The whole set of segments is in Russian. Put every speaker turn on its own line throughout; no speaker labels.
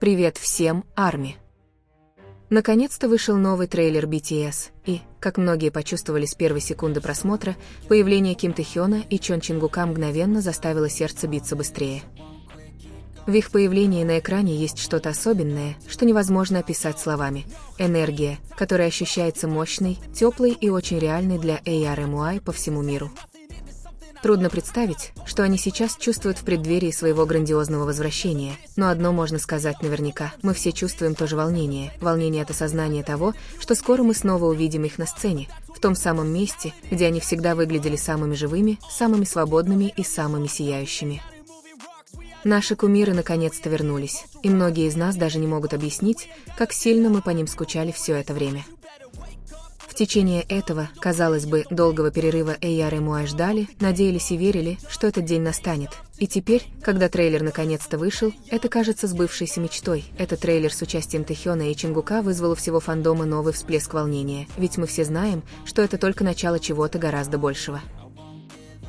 Привет всем, ARMY! Наконец-то вышел новый трейлер BTS, и, как многие почувствовали с первой секунды просмотра, появление Ким Тэхёна и Чон Чингука мгновенно заставило сердце биться быстрее. В их появлении на экране есть что-то особенное, что невозможно описать словами. Энергия, которая ощущается мощной, теплой и очень реальной для ARMY по всему миру. Трудно представить, что они сейчас чувствуют в преддверии своего грандиозного возвращения, но одно можно сказать наверняка: мы все чувствуем то же волнение от осознания того, что скоро мы снова увидим их на сцене, в том самом месте, где они всегда выглядели самыми живыми, самыми свободными и самыми сияющими. Наши кумиры наконец-то вернулись, и многие из нас даже не могут объяснить, как сильно мы по ним скучали все это время. В течение этого, казалось бы, долгого перерыва ARMY ждали, надеялись и верили, что этот день настанет. И теперь, когда трейлер наконец-то вышел, это кажется сбывшейся мечтой. Этот трейлер с участием Тэхёна и Чингука вызвал у всего фандома новый всплеск волнения, ведь мы все знаем, что это только начало чего-то гораздо большего.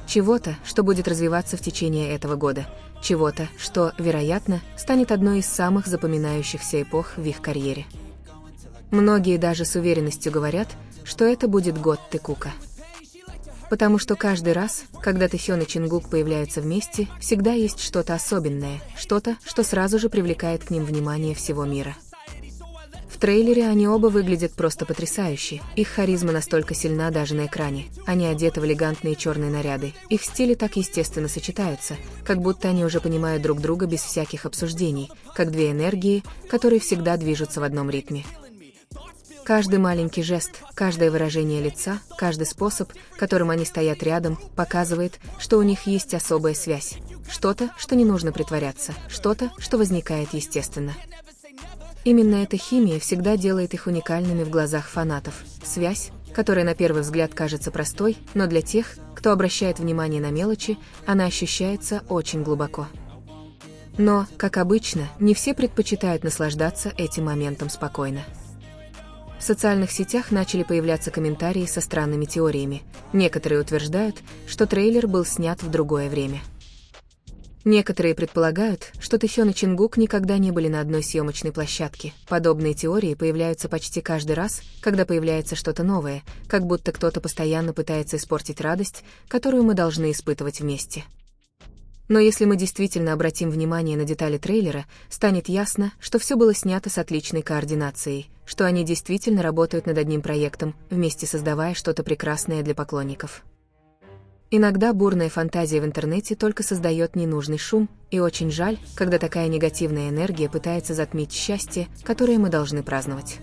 Чего-то, что будет развиваться в течение этого года. Чего-то, что, вероятно, станет одной из самых запоминающихся эпох в их карьере. Многие даже с уверенностью говорят, что это будет год Тэкука. Потому что каждый раз, когда Тэхён и Чингук появляются вместе, всегда есть что-то особенное, что-то, что сразу же привлекает к ним внимание всего мира. В трейлере они оба выглядят просто потрясающе, их харизма настолько сильна даже на экране, они одеты в элегантные черные наряды, их стили так естественно сочетаются, как будто они уже понимают друг друга без всяких обсуждений, как две энергии, которые всегда движутся в одном ритме. Каждый маленький жест, каждое выражение лица, каждый способ, которым они стоят рядом, показывает, что у них есть особая связь. Что-то, что не нужно притворяться, что-то, что возникает естественно. Именно эта химия всегда делает их уникальными в глазах фанатов. Связь, которая на первый взгляд кажется простой, но для тех, кто обращает внимание на мелочи, она ощущается очень глубоко. Но, как обычно, не все предпочитают наслаждаться этим моментом спокойно. В социальных сетях начали появляться комментарии со странными теориями. Некоторые утверждают, что трейлер был снят в другое время. Некоторые предполагают, что Тэхён и Чингук никогда не были на одной съемочной площадке. Подобные теории появляются почти каждый раз, когда появляется что-то новое, как будто кто-то постоянно пытается испортить радость, которую мы должны испытывать вместе. Но если мы действительно обратим внимание на детали трейлера, станет ясно, что все было снято с отличной координацией, что они действительно работают над одним проектом, вместе создавая что-то прекрасное для поклонников. Иногда бурная фантазия в интернете только создает ненужный шум, и очень жаль, когда такая негативная энергия пытается затмить счастье, которое мы должны праздновать.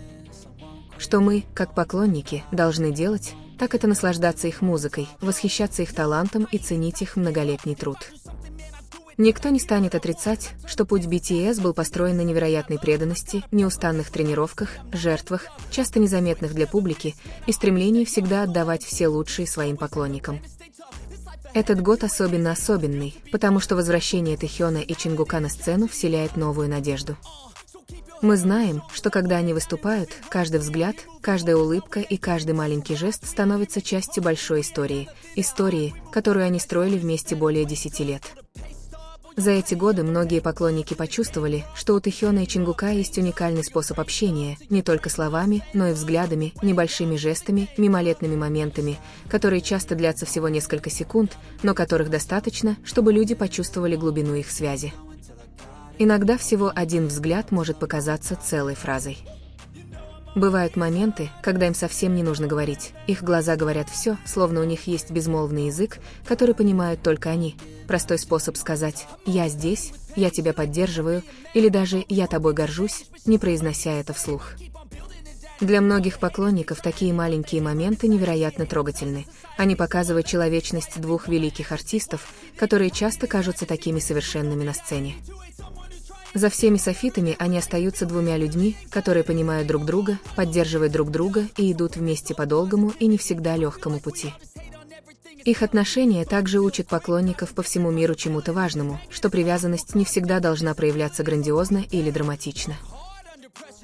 Что мы, как поклонники, должны делать, так это наслаждаться их музыкой, восхищаться их талантом и ценить их многолетний труд. Никто не станет отрицать, что путь BTS был построен на невероятной преданности, неустанных тренировках, жертвах, часто незаметных для публики, и стремлении всегда отдавать все лучшие своим поклонникам. Этот год особенно особенный, потому что возвращение Тэхёна и Чингука на сцену вселяет новую надежду. Мы знаем, что когда они выступают, каждый взгляд, каждая улыбка и каждый маленький жест становятся частью большой истории, которую они строили вместе более 10 лет. За эти годы многие поклонники почувствовали, что у Тэхёна и Чингука есть уникальный способ общения, не только словами, но и взглядами, небольшими жестами, мимолетными моментами, которые часто длятся всего несколько секунд, но которых достаточно, чтобы люди почувствовали глубину их связи. Иногда всего один взгляд может показаться целой фразой. Бывают моменты, когда им совсем не нужно говорить, их глаза говорят все, словно у них есть безмолвный язык, который понимают только они. Простой способ сказать «я здесь», «я тебя поддерживаю» или даже «я тобой горжусь», не произнося это вслух. Для многих поклонников такие маленькие моменты невероятно трогательны. Они показывают человечность двух великих артистов, которые часто кажутся такими совершенными на сцене. За всеми софитами они остаются двумя людьми, которые понимают друг друга, поддерживают друг друга и идут вместе по долгому и не всегда легкому пути. Их отношения также учат поклонников по всему миру чему-то важному, что привязанность не всегда должна проявляться грандиозно или драматично.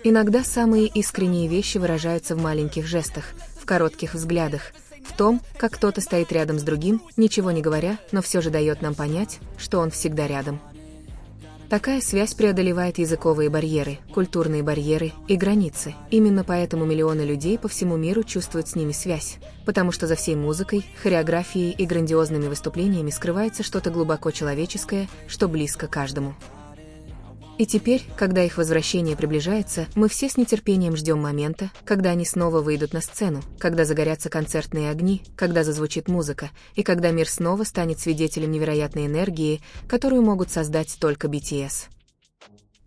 Иногда самые искренние вещи выражаются в маленьких жестах, в коротких взглядах, в том, как кто-то стоит рядом с другим, ничего не говоря, но все же дает нам понять, что он всегда рядом. Такая связь преодолевает языковые барьеры, культурные барьеры и границы. Именно поэтому миллионы людей по всему миру чувствуют с ними связь, потому что за всей музыкой, хореографией и грандиозными выступлениями скрывается что-то глубоко человеческое, что близко каждому. И теперь, когда их возвращение приближается, мы все с нетерпением ждем момента, когда они снова выйдут на сцену, когда загорятся концертные огни, когда зазвучит музыка, и когда мир снова станет свидетелем невероятной энергии, которую могут создать только BTS.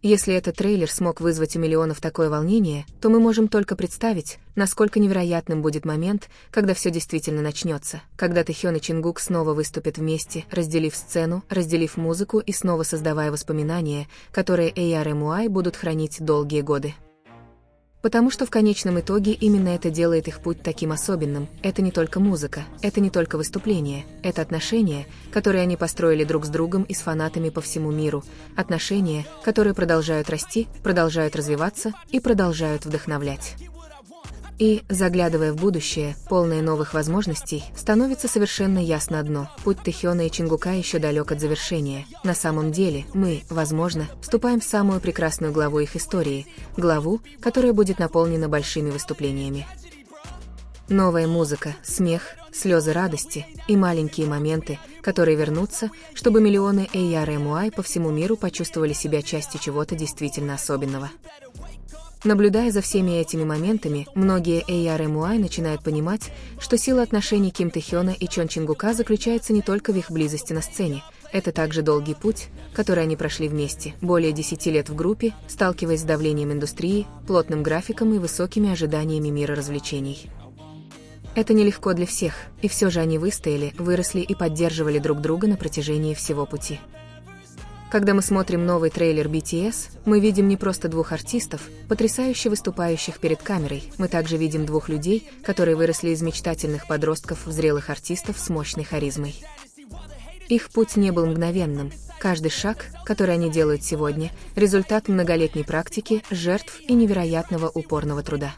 Если этот трейлер смог вызвать у миллионов такое волнение, то мы можем только представить, насколько невероятным будет момент, когда все действительно начнется, когда Тэхён и Чингук снова выступят вместе, разделив сцену, разделив музыку и снова создавая воспоминания, которые ARMY будут хранить долгие годы. Потому что в конечном итоге именно это делает их путь таким особенным. Это не только музыка, это не только выступление, это отношения, которые они построили друг с другом и с фанатами по всему миру. Отношения, которые продолжают расти, продолжают развиваться и продолжают вдохновлять. И, заглядывая в будущее, полное новых возможностей, становится совершенно ясно одно: путь Тэхёна и Чингука еще далек от завершения. На самом деле, мы, возможно, вступаем в самую прекрасную главу их истории, главу, которая будет наполнена большими выступлениями. Новая музыка, смех, слезы радости и маленькие моменты, которые вернутся, чтобы миллионы ARMY по всему миру почувствовали себя частью чего-то действительно особенного. Наблюдая за всеми этими моментами, многие ARMY начинают понимать, что сила отношений Ким Тэхёна и Чон Чингука заключается не только в их близости на сцене, это также долгий путь, который они прошли вместе, более 10 лет в группе, сталкиваясь с давлением индустрии, плотным графиком и высокими ожиданиями мира развлечений. Это нелегко для всех, и все же они выстояли, выросли и поддерживали друг друга на протяжении всего пути. Когда мы смотрим новый трейлер BTS, мы видим не просто двух артистов, потрясающе выступающих перед камерой, мы также видим двух людей, которые выросли из мечтательных подростков в зрелых артистов с мощной харизмой. Их путь не был мгновенным. Каждый шаг, который они делают сегодня, результат многолетней практики, жертв и невероятного упорного труда.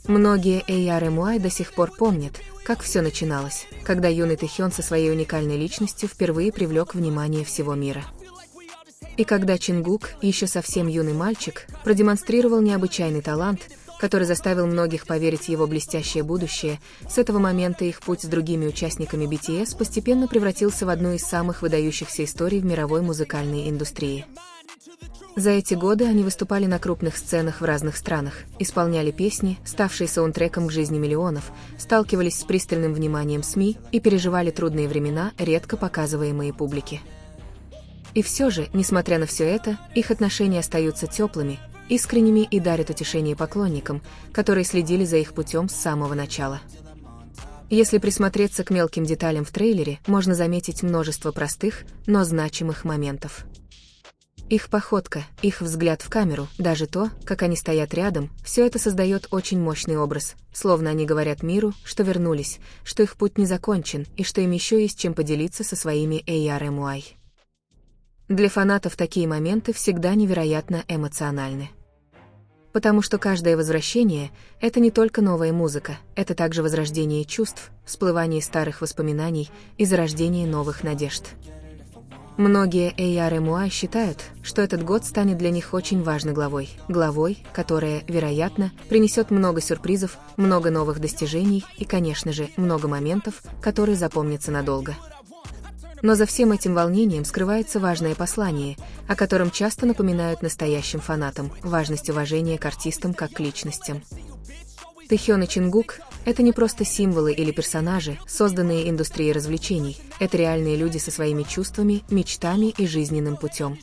Многие ARMY до сих пор помнят, как все начиналось, когда юный Тэхён со своей уникальной личностью впервые привлек внимание всего мира. И когда Чингук, еще совсем юный мальчик, продемонстрировал необычайный талант, который заставил многих поверить в его блестящее будущее, с этого момента их путь с другими участниками BTS постепенно превратился в одну из самых выдающихся историй в мировой музыкальной индустрии. За эти годы они выступали на крупных сценах в разных странах, исполняли песни, ставшие саундтреком к жизни миллионов, сталкивались с пристальным вниманием СМИ и переживали трудные времена, редко показываемые публике. И все же, несмотря на все это, их отношения остаются теплыми, искренними и дарят утешение поклонникам, которые следили за их путем с самого начала. Если присмотреться к мелким деталям в трейлере, можно заметить множество простых, но значимых моментов. Их походка, их взгляд в камеру, даже то, как они стоят рядом, все это создает очень мощный образ, словно они говорят миру, что вернулись, что их путь не закончен и что им еще есть чем поделиться со своими ARMY. Для фанатов такие моменты всегда невероятно эмоциональны. Потому что каждое возвращение — это не только новая музыка, это также возрождение чувств, всплывание старых воспоминаний и зарождение новых надежд. Многие ARMY считают, что этот год станет для них очень важной главой, которая, вероятно, принесет много сюрпризов, много новых достижений и, конечно же, много моментов, которые запомнятся надолго. Но за всем этим волнением скрывается важное послание, о котором часто напоминают настоящим фанатам: важность уважения к артистам как к личностям. Тэхён и Чингук — это не просто символы или персонажи, созданные индустрией развлечений, это реальные люди со своими чувствами, мечтами и жизненным путем.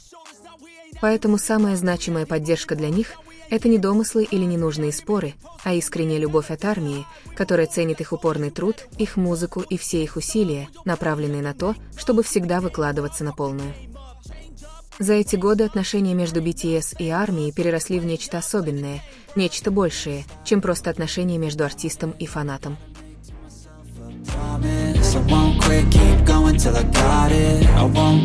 Поэтому самая значимая поддержка для них — это не домыслы или ненужные споры, а искренняя любовь от армии, которая ценит их упорный труд, их музыку и все их усилия, направленные на то, чтобы всегда выкладываться на полную. За эти годы отношения между BTS и армией переросли в нечто особенное, нечто большее, чем просто отношения между артистом и фанатом.